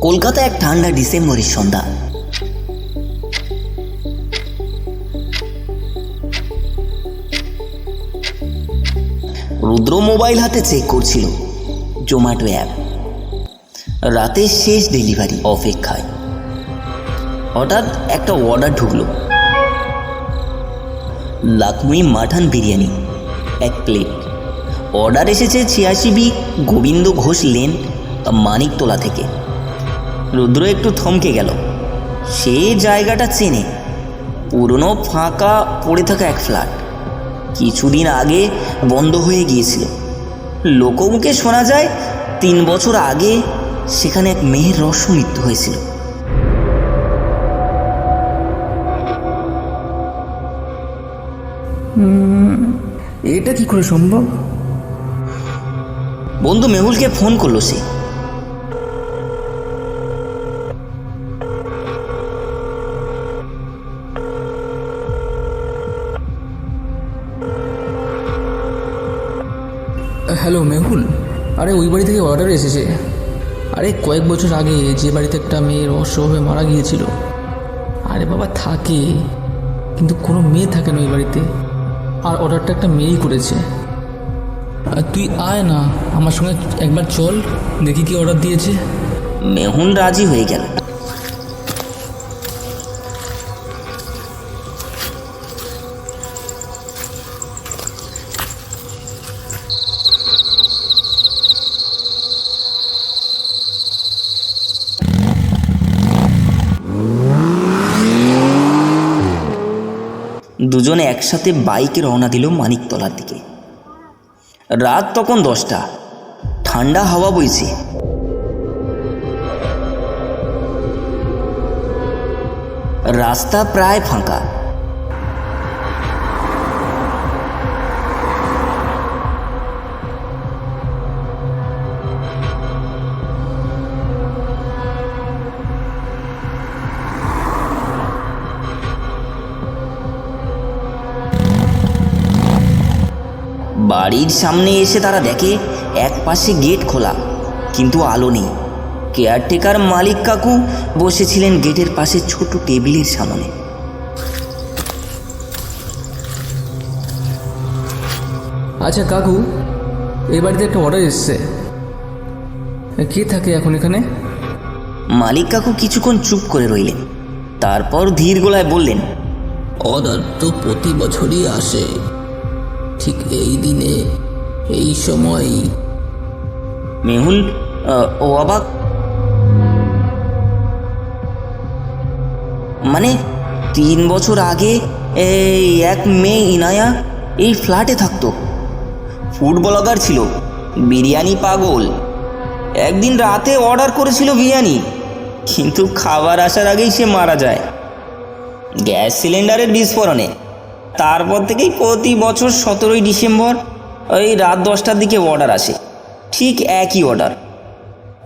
কলকাতা এক ঠান্ডা ডিসেম্বরের সন্ধ্যা। রুদ্র মোবাইল হাতে চেক করছিল জোম্যাটো অ্যাপ। রাতের শেষ ডেলিভারি অপেক্ষায় হঠাৎ একটা অর্ডার ঢুকলো। Lakme mutton biryani 1 plate. Order এসেছে 86B গোবিন্দ ঘোষ লেন, মানিকতলা থেকে। রুদ্র একটু থমকে গেল। সে জায়গাটা চেনে, পুরনো ফাঁকা পড়ে থাকা এক ফ্ল্যাট। কিছুদিন আগে বন্ধ হয়ে গিয়েছিল। লোকমুখে শোনা যায় 3 বছর আগে সেখানে এক মেয়ের রহস্য মৃত্যু হয়েছিল। এটা কি করে সম্ভব? বন্ধু মেহুলকে ফোন করলো সে। হ্যালো মেহুল, আরে ওই বাড়ি থেকে অর্ডার এসেছে। আরে কয়েক বছর আগে যে বাড়িতে একটা মেয়ে রহস্যভাবে মারা গিয়েছিল। আরে বাবা থাকে, কিন্তু কোনো মেয়ে থাকে না ওই বাড়িতে। আর অর্ডারটা একটা মেয়েই করেছে। আর তুই আয় না আমার সঙ্গে একবার, চল দেখি কি অর্ডার দিয়েছে। মেহুল রাজি হয়ে গেল। দুজনে একসাথে বাইকে রওনা দিল মানিকতলার দিকে। রাত তখন 10টা। ঠান্ডা হাওয়া বইছে। রাস্তা প্রায় ফাঁকা। বাড়ির সামনে এসে তারা দেখে এক পাশে গেট খোলা, কিন্তু আলো নেই। কেয়ারটেকার মালিক কাকু বসেছিলেন গেটের পাশে ছোট টেবিলের সামনে। আচ্ছা কাকু, এই বাড়িতে একটা অর্ডার এসছে, কে থাকে এখন এখানে? মালিক কাকু কিছুক্ষণ চুপ করে রইলেন, তারপর ধীর গলায় বললেন, অর্ডার তো প্রতি বছরই আসে, ঠিক এই দিনে এই সময়। মেহুল অবাক। মানে 3 বছর আগে এই এক মেয়ে ইনায়া এই ফ্ল্যাটে থাকতো। ফুড ব্লগার ছিল, বিরিয়ানি পাগল। একদিন রাতে অর্ডার করেছিল বিরিয়ানি, কিন্তু খাবার আসার আগেই সে মারা যায় গ্যাস সিলিন্ডারের বিস্ফোরণে। তারপর থেকেই প্রতি বছর 17ই ডিসেম্বর ওই রাত 10টার দিকে অর্ডার আসে, ঠিক একই অর্ডার।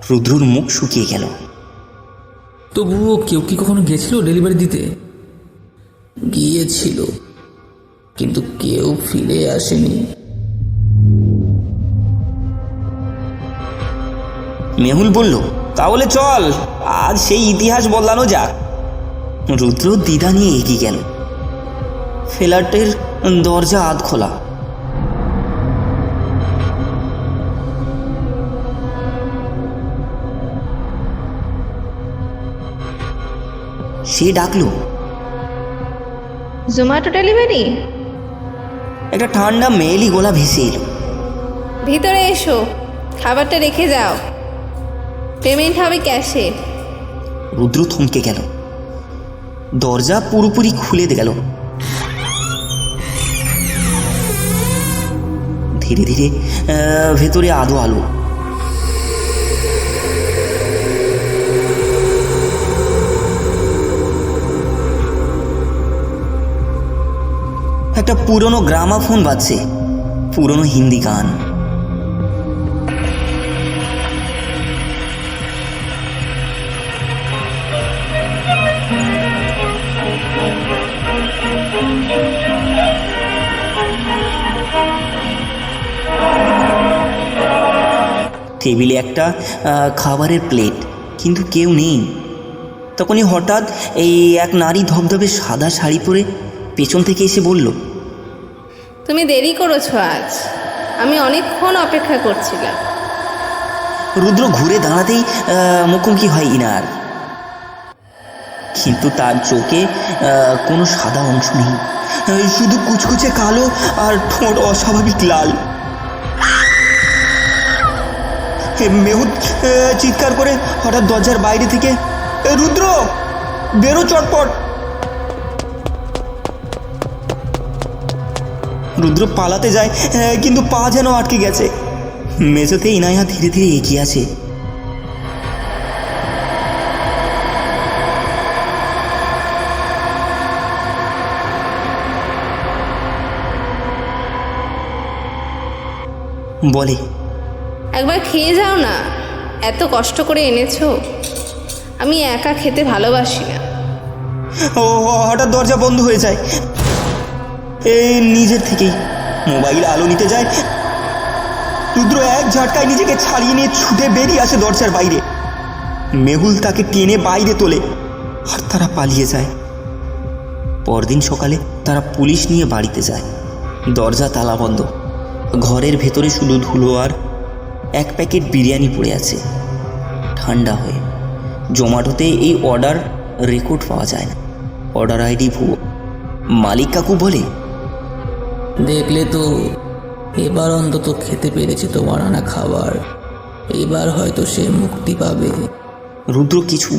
রুদ্রর মুখ শুকিয়ে গেল। তবুও কেউ কি কখনো গেছিল ডেলিভারি দিতে? গিয়েছিল, কিন্তু কেউ ফিরে আসেনি। মেহুল বলল, তাহলে চল আজ সেই ইতিহাস বদলানো যাক। রুদ্র দ্বিধা নিয়ে এগিয়ে গেল। ফ্ল্যাটের দরজা আধ খোলা। সে ডাকলো, জোম্যাটো ডেলিভারি? একটা ঠান্ডা মেয়েলি গলা ভেসে এলো। ভিতরে এসো, খাবারটা রেখে যাও, পেমেন্ট হবে ক্যাশে। রুদ্র থমকে গেল। দরজা পুরোপুরি খুলে গেল। ধীরে ধীরে ভেতরে আলো আলো। একটা পুরনো গ্রামাফোন বাজছে, পুরনো হিন্দি গান। টেবিলে একটা খাবারের প্লেট, কিন্তু কেউ নেই। তখনই হঠাৎ এই এক নারী ধবধবে সাদা শাড়ি পরে পেছন থেকে এসে বলল, তুমি দেরি করেছো আজ, আমি অনেকক্ষণ অপেক্ষা করছিলাম। রুদ্র ঘুরে দাঁড়াতেই মুখোমুখি হয় ইনার, কিন্তু তার চোখে কোনো সাদা অংশ নেই, শুধু কুচকুচে কালো আর ঠোঁট অস্বাভাবিক লাল। মেহুল চিৎকার করে হঠাৎ দরজার বাইরে থেকে, রুদ্র বেরো চটপট। রুদ্র পালাতে যায়, কিন্তু পা যেন আটকে গেছে। মেঝেতে ইনায়া ধীরে ধীরে এগিয়ে আছে। বলে, একবার খেয়ে যাও না, এত কষ্ট করে এনেছো। আমি একা খেতে ভালোবাসি না। ও হঠাৎ দরজা বন্ধ হয়ে যায়, এই নিজের থেকেই। মোবাইল আলো নিতে যায়। রুদ্র এক ঝটকায় নিজেকে ছাড়িয়ে নিয়ে ছুটে বেরিয়ে আসে দরজার বাইরে। মেহুল তাকে টেনে বাইরে তোলে আর তারা পালিয়ে যায়। পরদিন সকালে তারা পুলিশ নিয়ে বাড়িতে যায়। দরজা তালাবন্ধ, ঘরের ভেতরে শুধু ধুলো আর এক প্যাকেট বিরিয়ানি পড়ে আছে ঠান্ডা হয়ে। জোম্যাটোতে এই অর্ডার রেকর্ড পাওয়া যায় না, অর্ডার আইডি ভুয়ো। মালিক কাকু বলে, দেখলে তো, এবার অন্তত খেতে পেরেছে তোমার আনা খাবার, এবার হয়তো সে মুক্তি পাবে। রুদ্র কিছু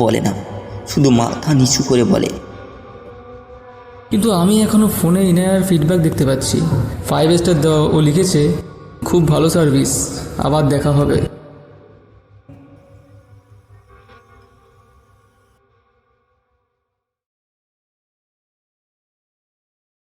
বলে না, শুধু মাথা নিচু করে বলে, কিন্তু আমি এখনও ফোনে ইনায়ার ফিডব্যাক দেখতে পাচ্ছি। 5 স্টার দেওয়া, ও লিখেছে, খুব ভালো সার্ভিস, আবার দেখা হবে।